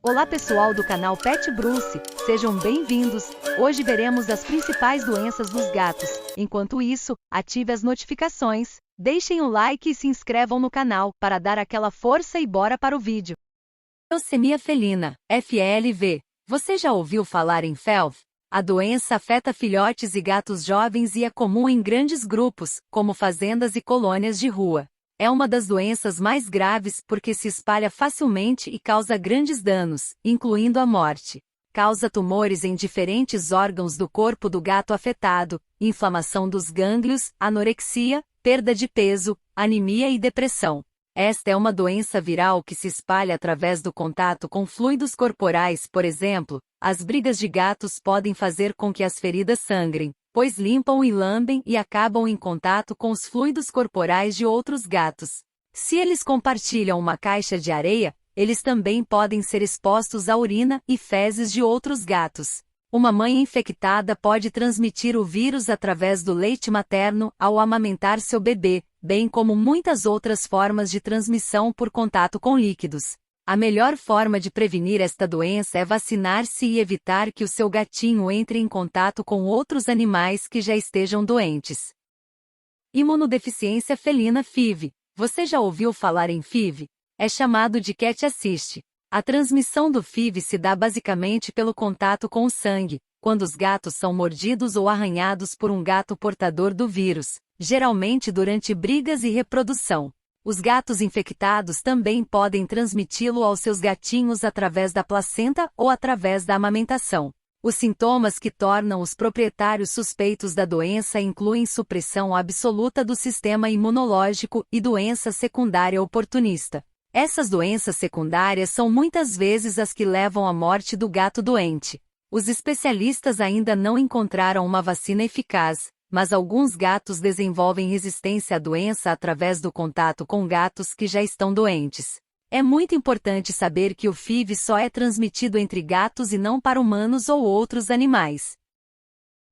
Olá pessoal do canal Pet Bruce, sejam bem-vindos. Hoje veremos as principais doenças dos gatos. Enquanto isso, ative as notificações, deixem o like e se inscrevam no canal para dar aquela força e bora para o vídeo. Leucemia felina, FLV. Você já ouviu falar em FeLV? A doença afeta filhotes e gatos jovens e é comum em grandes grupos, como fazendas e colônias de rua. É uma das doenças mais graves porque se espalha facilmente e causa grandes danos, incluindo a morte. Causa tumores em diferentes órgãos do corpo do gato afetado, inflamação dos gânglios, anorexia, perda de peso, anemia e depressão. Esta é uma doença viral que se espalha através do contato com fluidos corporais, por exemplo, as brigas de gatos podem fazer com que as feridas sangrem, pois limpam e lambem e acabam em contato com os fluidos corporais de outros gatos. Se eles compartilham uma caixa de areia, eles também podem ser expostos à urina e fezes de outros gatos. Uma mãe infectada pode transmitir o vírus através do leite materno ao amamentar seu bebê, bem como muitas outras formas de transmissão por contato com líquidos. A melhor forma de prevenir esta doença é vacinar-se e evitar que o seu gatinho entre em contato com outros animais que já estejam doentes. Imunodeficiência felina FIV. Você já ouviu falar em FIV? É chamado de cat assist. A transmissão do FIV se dá basicamente pelo contato com o sangue, quando os gatos são mordidos ou arranhados por um gato portador do vírus, geralmente durante brigas e reprodução. Os gatos infectados também podem transmiti-lo aos seus gatinhos através da placenta ou através da amamentação. Os sintomas que tornam os proprietários suspeitos da doença incluem supressão absoluta do sistema imunológico e doença secundária oportunista. Essas doenças secundárias são muitas vezes as que levam à morte do gato doente. Os especialistas ainda não encontraram uma vacina eficaz, mas alguns gatos desenvolvem resistência à doença através do contato com gatos que já estão doentes. É muito importante saber que o FIV só é transmitido entre gatos e não para humanos ou outros animais.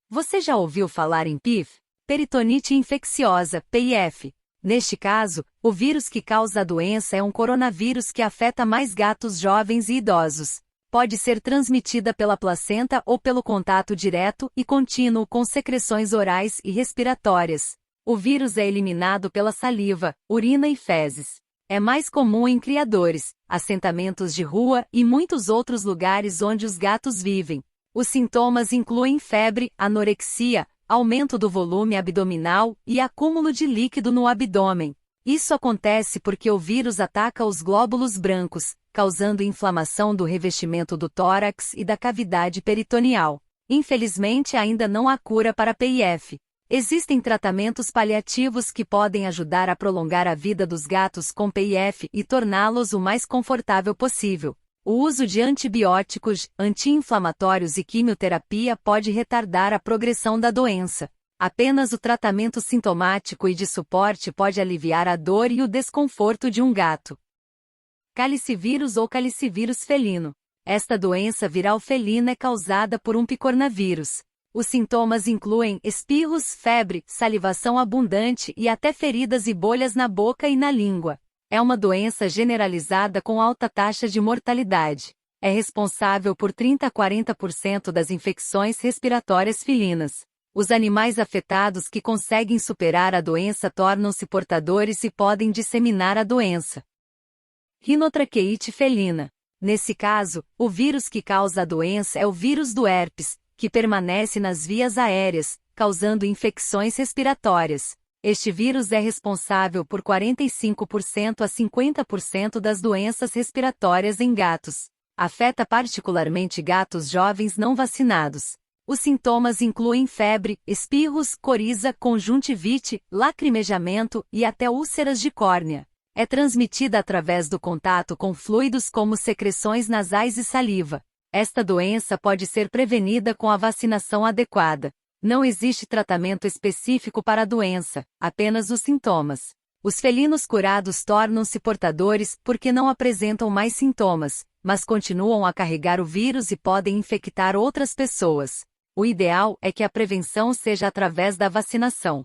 Você já ouviu falar em PIF? Peritonite infecciosa, PIF. Neste caso, o vírus que causa a doença é um coronavírus que afeta mais gatos jovens e idosos. Pode ser transmitida pela placenta ou pelo contato direto e contínuo com secreções orais e respiratórias. O vírus é eliminado pela saliva, urina e fezes. É mais comum em criadores, assentamentos de rua e muitos outros lugares onde os gatos vivem. Os sintomas incluem febre, anorexia, aumento do volume abdominal e acúmulo de líquido no abdômen. Isso acontece porque o vírus ataca os glóbulos brancos, causando inflamação do revestimento do tórax e da cavidade peritoneal. Infelizmente ainda não há cura para PIF. Existem tratamentos paliativos que podem ajudar a prolongar a vida dos gatos com PIF e torná-los o mais confortável possível. O uso de antibióticos, anti-inflamatórios e quimioterapia pode retardar a progressão da doença. Apenas o tratamento sintomático e de suporte pode aliviar a dor e o desconforto de um gato. Calicivírus ou calicivírus felino. Esta doença viral felina é causada por um picornavírus. Os sintomas incluem espirros, febre, salivação abundante e até feridas e bolhas na boca e na língua. É uma doença generalizada com alta taxa de mortalidade. É responsável por 30 a 40% das infecções respiratórias felinas. Os animais afetados que conseguem superar a doença tornam-se portadores e podem disseminar a doença. Rinotraqueite felina. Nesse caso, o vírus que causa a doença é o vírus do herpes, que permanece nas vias aéreas, causando infecções respiratórias. Este vírus é responsável por 45% a 50% das doenças respiratórias em gatos. Afeta particularmente gatos jovens não vacinados. Os sintomas incluem febre, espirros, coriza, conjuntivite, lacrimejamento e até úlceras de córnea. É transmitida através do contato com fluidos como secreções nasais e saliva. Esta doença pode ser prevenida com a vacinação adequada. Não existe tratamento específico para a doença, apenas os sintomas. Os felinos curados tornam-se portadores porque não apresentam mais sintomas, mas continuam a carregar o vírus e podem infectar outras pessoas. O ideal é que a prevenção seja através da vacinação.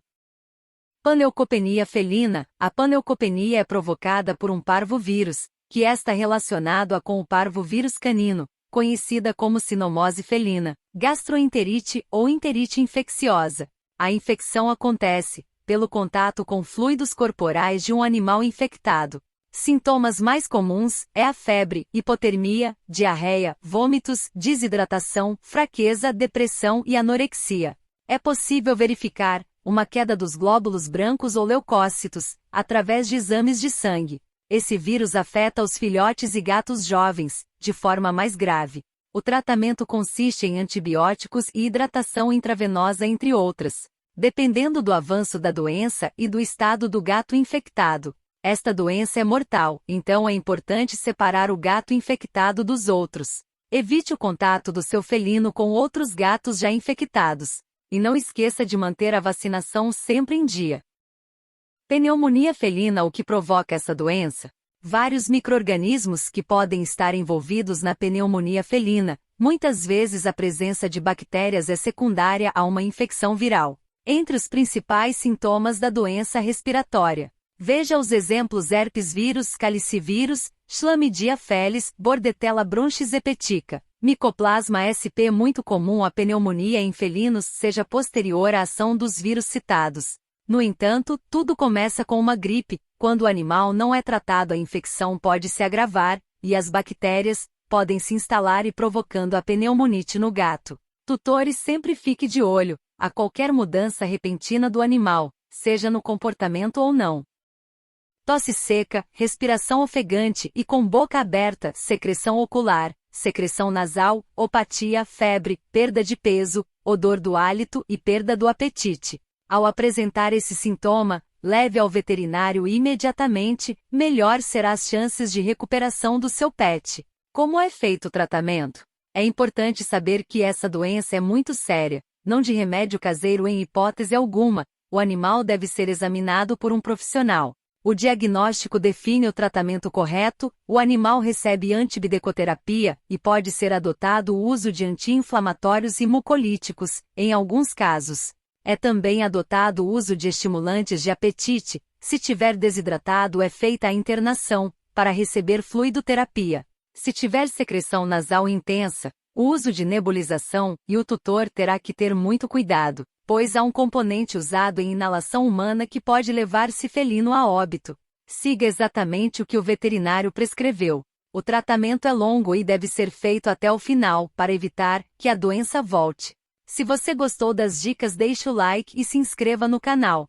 Panleucopenia felina. A panleucopenia é provocada por um parvovírus, que está relacionado com o parvovírus canino, conhecida como sinomose felina, gastroenterite ou enterite infecciosa. A infecção acontece pelo contato com fluidos corporais de um animal infectado. Sintomas mais comuns é a febre, hipotermia, diarreia, vômitos, desidratação, fraqueza, depressão e anorexia. É possível verificar uma queda dos glóbulos brancos ou leucócitos através de exames de sangue. Esse vírus afeta os filhotes e gatos jovens, de forma mais grave. O tratamento consiste em antibióticos e hidratação intravenosa, entre outras. Dependendo do avanço da doença e do estado do gato infectado, esta doença é mortal, então é importante separar o gato infectado dos outros. Evite o contato do seu felino com outros gatos já infectados. E não esqueça de manter a vacinação sempre em dia. Pneumonia felina. O que provoca essa doença? Vários micro-organismos que podem estar envolvidos na pneumonia felina. Muitas vezes a presença de bactérias é secundária a uma infecção viral. Entre os principais sintomas da doença respiratória, veja os exemplos: herpes vírus, calicivírus, Chlamydia felis, Bordetella bronchis hepatica. Micoplasma sp. Muito comum a pneumonia em felinos seja posterior à ação dos vírus citados. No entanto, tudo começa com uma gripe. Quando o animal não é tratado, a infecção pode se agravar, e as bactérias podem se instalar e provocando a pneumonite no gato. Tutores, sempre fique de olho a qualquer mudança repentina do animal, seja no comportamento ou não. Tosse seca, respiração ofegante e com boca aberta, secreção ocular, secreção nasal, opatia, febre, perda de peso, odor do hálito e perda do apetite. Ao apresentar esse sintoma, leve ao veterinário imediatamente, melhor será as chances de recuperação do seu pet. Como é feito o tratamento? É importante saber que essa doença é muito séria, não de remédio caseiro em hipótese alguma. O animal deve ser examinado por um profissional. O diagnóstico define o tratamento correto. O animal recebe antibidecoterapia e pode ser adotado o uso de anti-inflamatórios e mucolíticos, em alguns casos. É também adotado o uso de estimulantes de apetite. Se tiver desidratado, é feita a internação para receber fluidoterapia. Se tiver secreção nasal intensa, o uso de nebulização, e o tutor terá que ter muito cuidado, pois há um componente usado em inalação humana que pode levar esse felino a óbito. Siga exatamente o que o veterinário prescreveu. O tratamento é longo e deve ser feito até o final para evitar que a doença volte. Se você gostou das dicas, deixe o like e se inscreva no canal.